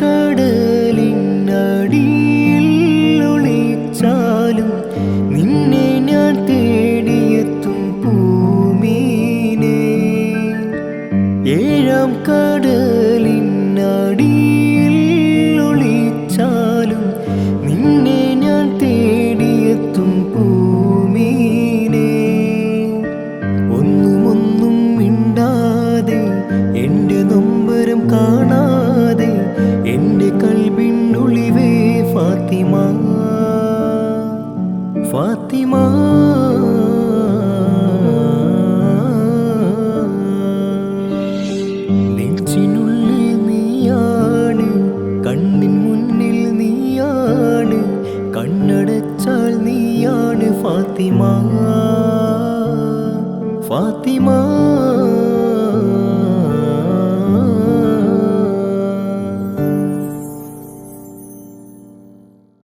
കടലിനടിയിൽ ഒളിച്ചാലും നിന്നെ ഞാൻ തേടിയെത്തും ഭൂമീനെ. ഏഴാം കടലിനടിയിൽ ഒളിച്ചാലും നിന്നെ ഞാൻ തേടിയെത്തും ഭൂമീനെ. ഒന്നും മിണ്ടാതെ എൻ്റെ നൊമ്പരം കാണാതെ എൻ്റെ കൽബിനുള്ളിവേ ഫാത്തിമ ഫാത്തിമ. നെഞ്ചിനുള്ളിൽ നീയാണ്, കണ്ണിൻ മുന്നിൽ നീയാണ്, കണ്ണടച്ചാൽ നീയാണ് ഫാത്തിമ ഫാത്തിമ.